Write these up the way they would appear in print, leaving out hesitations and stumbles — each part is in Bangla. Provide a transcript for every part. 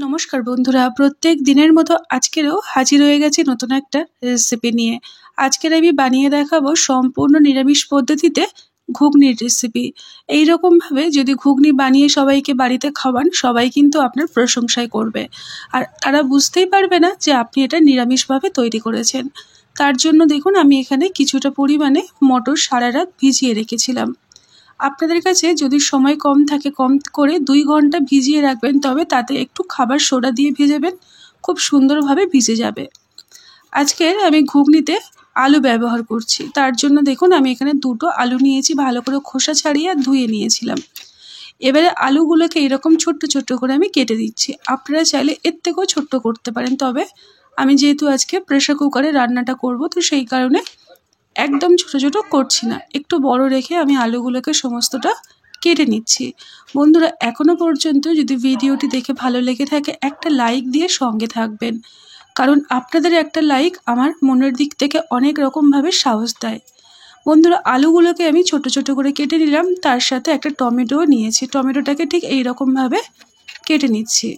নমস্কার বন্ধুরা, প্রত্যেক দিনের মতো আজকেরও হাজির হয়ে গেছি নতুন একটা রেসিপি নিয়ে। আজকের আমি বানিয়ে দেখাবো সম্পূর্ণ নিরামিষ পদ্ধতিতে ঘুগনির রেসিপি। এইরকমভাবে যদি ঘুগনি বানিয়ে সবাইকে বাড়িতে খাওয়ান, সবাই কিন্তু আপনার প্রশংসাই করবে, আর তারা বুঝতেই পারবে না যে আপনি এটা নিরামিষভাবে তৈরি করেছেন। তার জন্য দেখুন, আমি এখানে কিছুটা পরিমাণে মটর সারা রাত ভিজিয়ে রেখেছিলাম। আপনাদের কাছে যদি সময় কম থাকে, কম করে 2 ঘন্টা ভিজিয়ে রাখবেন, তবে তাতে একটু খাবার সোডা দিয়ে ভেজাবেন, খুব সুন্দরভাবে ভিজে যাবে। আজকের আমি ঘুগনিতে আলু ব্যবহার করছি। তার জন্য দেখুন, আমি এখানে 2টো আলু নিয়েছি, ভালো করে খোসা ছাড়িয়ে ধুয়ে নিয়েছিলাম। এবারে আলুগুলোকে এরকম ছোট্ট ছোট্ট করে আমি কেটে দিচ্ছি। আপনারা চাইলে এর থেকেও ছোট্ট করতে পারেন, তবে আমি যেহেতু আজকে প্রেসার কুকারে রান্নাটা করব, তো সেই কারণে একদম ছোট ছোট করছি না, একটু বড় রেখে আমি আলুগুলোকে সমস্তটা কেটে নিচ্ছি। বন্ধুরা, এখনো পর্যন্ত যদি ভিডিওটি দেখে ভালো লেগে থাকে, একটা লাইক দিয়ে সঙ্গে থাকবেন, কারণ আপনাদের একটা লাইক আমার মনের দিক থেকে অনেক রকমভাবে সাহস দেয়। বন্ধুরা, আলুগুলোকে আমি ছোট ছোট করে কেটে নিলাম, তার সাথে একটা টমেটোও নিয়েছি। টমেটোটাকে ঠিক এইরকমভাবে কেটে নিচ্ছি।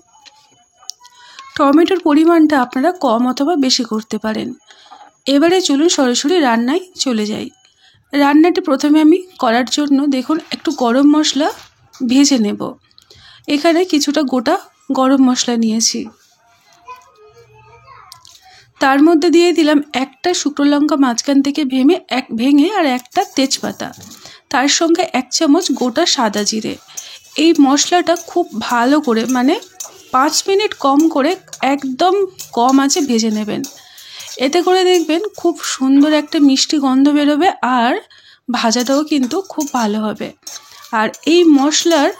টমেটোর পরিমাণটা আপনারা কম অথবা বেশি করতে পারেন। এবারে চলুন সরাসরি রান্নায় চলে যাই। রান্নাটি প্রথমে আমি করার জন্য দেখুন একটু গরম মশলা ভেজে নেব। এখানে কিছুটা গোটা গরম মশলা নিয়েছি, তার মধ্যে দিয়ে দিলাম একটা শুকনো লঙ্কা মাঝখান থেকে ভেঙে আর একটা তেজপাতা, তার সঙ্গে 1 চামচ গোটা সাদা জিরে। এই মশলাটা খুব ভালো করে 5 মিনিট কম করে একদম কম আঁচে ভেজে নেবেন। এতে করে দেখবেন খুব সুন্দর একটা মিষ্টি গন্ধ বেরোবে, আর ভাজাটাও কিন্তু খুব ভালো হবে। আর এই মশলার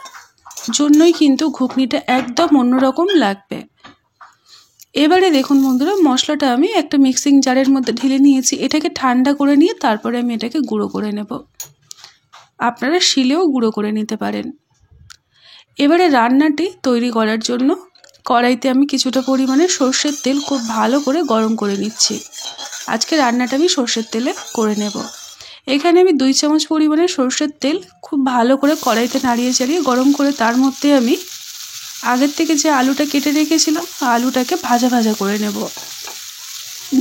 জন্যই কিন্তু ঘুগনিটা একদম অন্যরকম লাগবে। এবারে দেখুন বন্ধুরা, মশলাটা আমি একটা মিক্সিং জারের মধ্যে ঢেলে নিয়েছি। এটাকে ঠান্ডা করে নিয়ে তারপরে আমি এটাকে গুঁড়ো করে নেব। আপনারা শিলেও গুঁড়ো করে নিতে পারেন। এবারে রান্নাটি তৈরি করার জন্য কড়াইতে আমি কিছুটা পরিমাণে সর্ষের তেল খুব ভালো করে গরম করে নিচ্ছি। আজকে রান্নাটা আমি সর্ষের তেলে করে নেব। এখানে আমি 2 চামচ পরিমাণে সর্ষের তেল খুব ভালো করে কড়াইতে নাড়িয়ে চাড়িয়ে গরম করে তার মধ্যে আমি আগের থেকে যে আলুটা কেটে রেখেছিলাম, আলুটাকে ভাজা ভাজা করে নেব।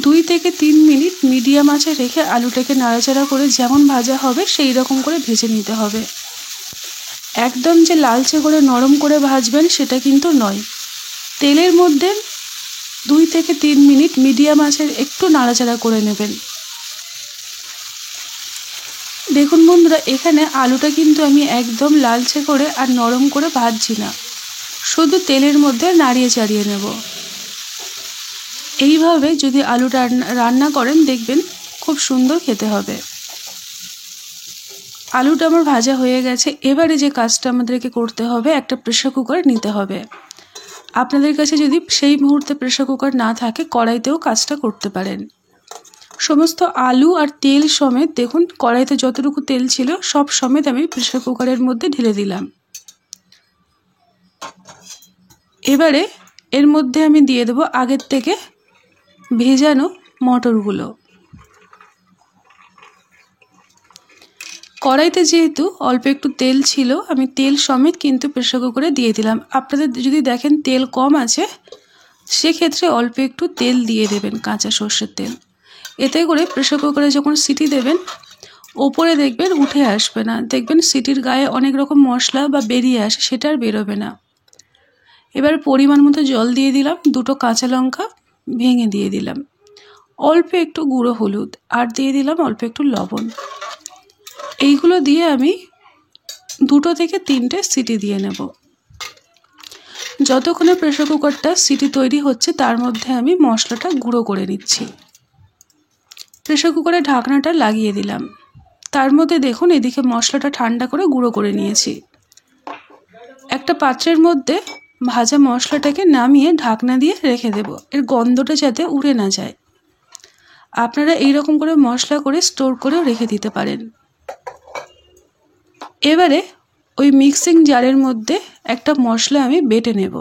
2 থেকে 3 মিনিট মিডিয়াম আঁচে রেখে আলুটাকে নাড়াচাড়া করে যেমন ভাজা হবে সেই রকম করে ভেজে নিতে হবে। একদম যে লালচে করে নরম করে ভাজবেন সেটা কিন্তু নয়। তেলের মধ্যে 2 থেকে 3 মিনিট মিডিয়াম আঁচে একটু নাড়াচাড়া করে নেবেন। দেখুন বন্ধুরা, এখানে আলুটা কিন্তু আমি একদম লালচে করে আর নরম করে ভাজছি না, শুধু তেলের মধ্যে নাড়িয়ে চাড়িয়ে নেব। এইভাবে যদি আলুটা রান্না করেন, দেখবেন খুব সুন্দর খেতে হবে। আলুটা আমার ভাজা হয়ে গেছে। এবারে যে কাজটা আমাদেরকে করতে হবে, একটা প্রেসার কুকার নিতে হবে। আপনাদের কাছে যদি সেই মুহূর্তে প্রেসার কুকার না থাকে, কড়াইতেও কাজটা করতে পারেন। সমস্ত আলু আর তেল সমেত দেখুন কড়াইতে যতটুকু তেল ছিল সব সমেত আমি প্রেসার কুকারের মধ্যে ঢেলে দিলাম। এবারে এর মধ্যে আমি দিয়ে দেবো আগের থেকে ভেজানো মটরগুলো। কড়াইতে যেহেতু অল্প একটু তেল ছিল, আমি তেল সমেত কিন্তু প্রেসার কুকারে দিয়ে দিলাম। আপনাদের যদি দেখেন তেল কম আছে, সেক্ষেত্রে অল্প একটু তেল দিয়ে দেবেন, কাঁচা সর্ষের তেল। এতে করে প্রেসার কুকারে যখন সিটি দেবেন, ওপরে দেখবেন উঠে আসবে না, দেখবেন সিটির গায়ে অনেক রকম মশলা বা বেরিয়ে আসে, সেটা আর বেরোবে না। এবার পরিমাণ মতো জল দিয়ে দিলাম, 2টো কাঁচা লঙ্কা ভেঙে দিয়ে দিলাম, অল্প একটু গুঁড়ো হলুদ, আর দিয়ে দিলাম অল্প একটু লবণ। এইগুলো দিয়ে আমি 2 থেকে 3টে সিটি দিয়ে নেব। যতক্ষণে প্রেসার কুকারটা সিটি তৈরি হচ্ছে, তার মধ্যে আমি মশলাটা গুঁড়ো করে নিচ্ছি। প্রেসার কুকারে ঢাকনাটা লাগিয়ে দিলাম। তার মধ্যে দেখুন এদিকে মশলাটা ঠান্ডা করে গুঁড়ো করে নিয়েছি। একটা পাত্রের মধ্যে ভাজা মশলাটাকে নামিয়ে ঢাকনা দিয়ে রেখে দেব, এর গন্ধটা যাতে উড়ে না যায়। আপনারা এইরকম করে মশলা করে স্টোর করেও রেখে দিতে পারেন। এবারে ওই মিক্সিং জারের মধ্যে একটা মশলা আমি বেটে নেব।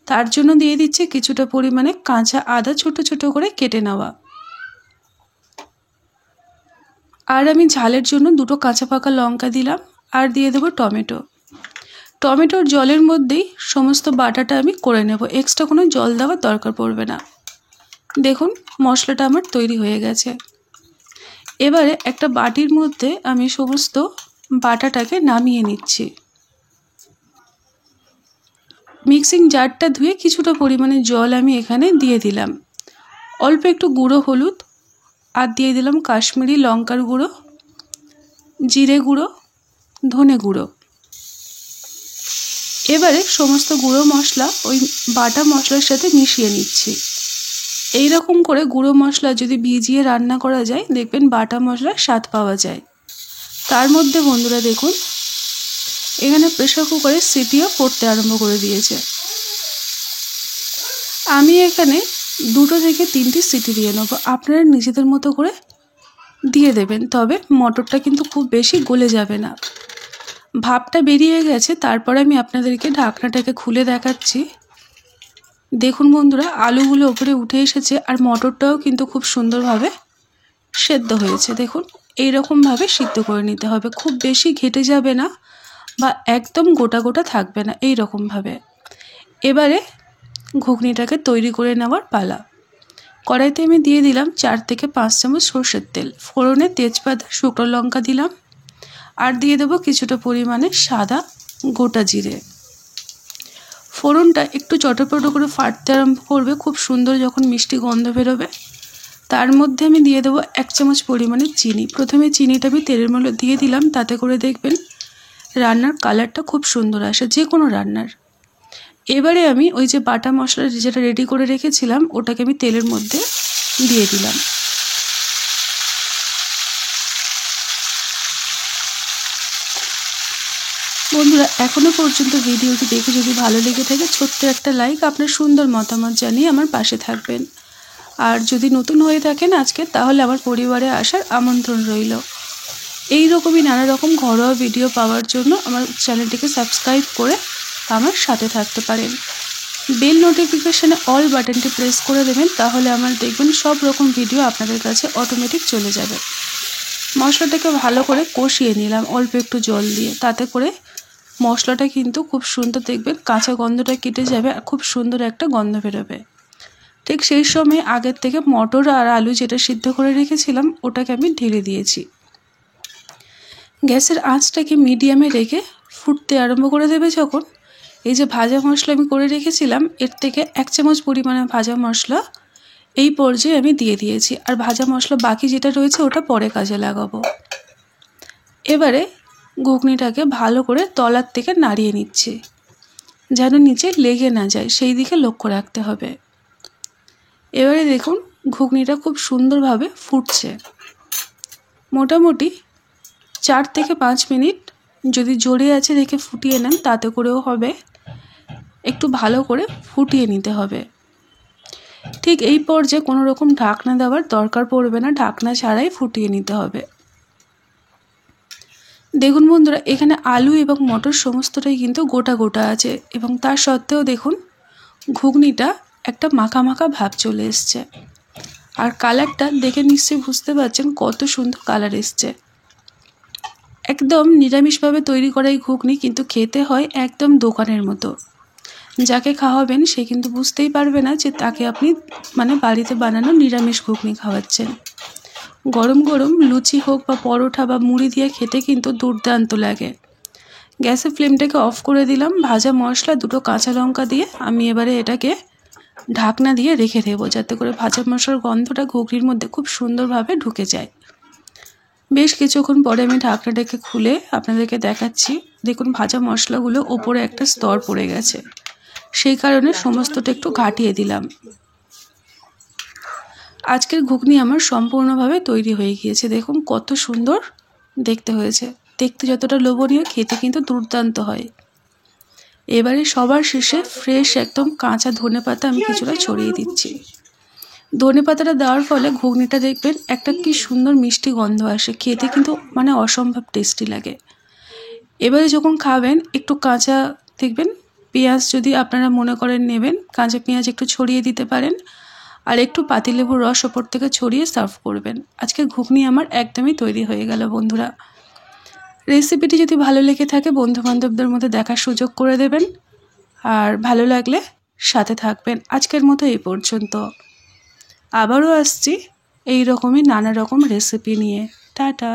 তার জন্য দিয়ে দিচ্ছি কিছুটা পরিমাণে কাঁচা আদা ছোট ছোট করে কেটে নেওয়া, আর আমি ঝালের জন্য 2টো কাঁচা পাকা লঙ্কা দিলাম, আর দিয়ে দেবো টমেটো। টমেটোর জলের মধ্যেই সমস্ত বাটাটা আমি করে নেব, এক্সট্রা কোনো জল দেওয়ার দরকার পড়বে না। দেখুন মশলাটা আমার তৈরি হয়ে গেছে। এবারে একটা বাটির মধ্যে আমি সমস্ত বাটাটাকে নামিয়ে নিচ্ছি। মিক্সিং জারটা ধুয়ে কিছুটা পরিমাণে জল আমি এখানে দিয়ে দিলাম, অল্প একটু গুঁড়ো হলুদ, আর দিয়ে দিলাম কাশ্মীরি লঙ্কার গুঁড়ো, জিরে গুঁড়ো, ধনে গুঁড়ো। এবারে সমস্ত গুঁড়ো মশলা ওই বাটা মশলার সাথে মিশিয়ে নিচ্ছি। এই রকম করে গুঁড়ো মশলা যদি ভিজিয়ে রান্না করা যায়, দেখবেন বাটা মশলার স্বাদ পাওয়া যায়। তার মধ্যে বন্ধুরা দেখুন এখানে প্রেসার কুকারে সিটিও পড়তে আরম্ভ করে দিয়েছে। আমি এখানে 2 থেকে 3টি সিটি দিয়ে নেব, আপনারা নিজেদের মতো করে দিয়ে দেবেন, তবে মটরটা কিন্তু খুব বেশি গলে যাবে না। ভাপটা বেরিয়ে গেছে, তারপর আমি আপনাদেরকে ঢাকনাটাকে খুলে দেখাচ্ছি। দেখুন বন্ধুরা আলুগুলো উপরে উঠে এসেছে, আর মটরটাও কিন্তু খুব সুন্দরভাবে সেদ্ধ হয়েছে। দেখুন এই রকমভাবে সিদ্ধ করে নিতে হবে, খুব বেশি ঘেটে যাবে না বা একদম গোটা গোটা থাকবে না, এই রকমভাবে। এবারে ঘুগনিটাকে তৈরি করে নেওয়ার পালা। কড়াইতে আমি দিয়ে দিলাম 4 থেকে 5 চামচ সরষের তেল, ফোড়নে তেজপাতা, শুকনো লঙ্কা দিলাম, আর দিয়ে দেবো কিছুটা পরিমাণে সাদা গোটা জিরে। ফোড়নটা একটু চটপট করে ফাটতে আরম্ভ করবে, খুব সুন্দর যখন মিষ্টি গন্ধ বেরোবে, তার মধ্যে আমি দিয়ে দেবো 1 চামচ পরিমাণে চিনি। প্রথমে চিনিটা আমি তেলের মধ্যে দিয়ে দিলাম, তাতে করে দেখবেন রান্নার কালারটা খুব সুন্দর আসে যে কোনো রান্নার। এবারে আমি ওই যে বাটা মশলা যেটা রেডি করে রেখেছিলাম ওটাকে আমি তেলের মধ্যে দিয়ে দিলাম। বন্ধুরা এখনো পর্যন্ত ভিডিওটি দেখে যদি ভালো লেগে থাকে ছোট্ট একটা লাইক, আপনার সুন্দর মতামত জানিয়ে আমার পাশে থাকবেন। আর যদি নতুন হয়ে থাকেন আজকে, তাহলে আমার পরিবারে আসার আমন্ত্রণ রইল। এই রকমই নানা রকম ঘরোয়া ভিডিও পাওয়ার জন্য আমার চ্যানেলটিকে সাবস্ক্রাইব করে আমার সাথে থাকতে পারেন। বেল নোটিফিকেশানে অল বাটনটি প্রেস করে দেবেন, তাহলে আমার দেখবেন সব রকম ভিডিও আপনাদের কাছে অটোমেটিক চলে যাবে। মশলাটাকে ভালো করে কষিয়ে নিলাম অল্প একটু জল দিয়ে, তাতে করে মশলাটা কিন্তু খুব সুন্দর দেখবেন কাঁচা গন্ধটা কেটে যাবে, আর খুব সুন্দর একটা গন্ধ বেরোবে। ঠিক সেই সময় আগের থেকে মটর আর আলু যেটা সিদ্ধ করে রেখেছিলাম ওটাকে আমি ঢেলে দিয়েছি। গ্যাসের আঁচটাকে মিডিয়ামে রেখে ফুটতে আরম্ভ করে দেবে যখন, এই যে ভাজা মশলা আমি করে রেখেছিলাম এর থেকে 1 চামচ পরিমাণে ভাজা মশলা এই পর্যায়ে আমি দিয়ে দিয়েছি, আর ভাজা মশলা বাকি যেটা রয়েছে ওটা পরে কাজে লাগাবো। এবারে ঘুগনিটাকে ভালো করে তলার থেকে নাড়িয়ে নিচ্ছি, যেন নিচে লেগে না যায় সেই দিকে লক্ষ্য রাখতে হবে। এবারে দেখুন ঘুগনিটা খুব সুন্দরভাবে ফুটছে। মোটামুটি 4 থেকে 5 মিনিট যদি জোরে আছে দেখে ফুটিয়ে নেন তাতে করেও হবে, একটু ভালো করে ফুটিয়ে নিতে হবে। ঠিক এই পর্যায়ে কোনো রকম ঢাকনা দেওয়ার দরকার পড়বে না, ঢাকনা ছাড়াই ফুটিয়ে নিতে হবে। দেখুন বন্ধুরা এখানে আলু এবং মটর সমস্তটাই কিন্তু গোটা গোটা আছে, এবং তার সত্ত্বেও দেখুন ঘুগনিটা একটা মাখা মাখা ভাব চলে এসছে, আর কালারটা দেখে নিশ্চয়ই বুঝতে পারছেন কত সুন্দর কালার এসছে। একদম নিরামিষভাবে তৈরি করা এই ঘুগনি কিন্তু খেতে হয় একদম দোকানের মতো। যাকে খাওয়াবেন সে কিন্তু বুঝতেই পারবে না যে তাকে আপনি বাড়িতে বানানো নিরামিষ ঘুগনি খাওয়াচ্ছেন। গরম গরম লুচি হোক বা পরোটা বা মুড়ি দিয়ে খেতে কিন্তু দুর্দান্ত লাগে। গ্যাসের ফ্লেমটাকে অফ করে দিলাম, ভাজা মশলা 2টো কাঁচা লঙ্কা দিয়ে আমি এবারে এটাকে ঢাকনা দিয়ে রেখে দেবো, যাতে করে ভাজা মশলার গন্ধটা ঘুগনির মধ্যে খুব সুন্দরভাবে ঢুকে যায়। বেশ কিছুক্ষণ পরে আমি ঢাকনাটাকে খুলে আপনাদেরকে দেখাচ্ছি। দেখুন ভাজা মশলাগুলো ওপরে একটা স্তর পড়ে গেছে, সেই কারণে সমস্তটা একটু ঘাটিয়ে দিলাম। আজকের ঘুগনি আমার সম্পূর্ণভাবে তৈরি হয়ে গিয়েছে। দেখুন কত সুন্দর দেখতে হয়েছে, দেখতে যতটা লোভনীয় খেতে কিন্তু দুর্দান্ত হয়। এবারে সবার শেষে ফ্রেশ একদম কাঁচা ধনেপাতা আমি কিছুটা ছড়িয়ে দিচ্ছি। ধনেপাতাটা দেওয়ার ফলে ঘুগনিটা দেখবেন একটা কি সুন্দর মিষ্টি গন্ধ আসে, খেতে কিন্তু অসম্ভব টেস্টি লাগে। এবারে যখন খাবেন একটু কাঁচা দেখবেন পেঁয়াজ যদি আপনারা মনে করেন নেবেন, কাঁচা পেঁয়াজ একটু ছড়িয়ে দিতে পারেন, আর একটু পাতিলেবুর রস ওপর থেকে ছড়িয়ে সার্ভ করবেন। আজকের ঘুগনি আমার একদমই তৈরি হয়ে গেল বন্ধুরা। রেসিপিটি যদি ভালো লেগে থাকে বন্ধুবান্ধবদের মধ্যে দেখার সুযোগ করে দেবেন, আর ভালো লাগলে সাথে থাকবেন। আজকের মতো এই পর্যন্ত, আবারও আসছি এই রকমই নানা রকম রেসিপি নিয়ে। টাটা।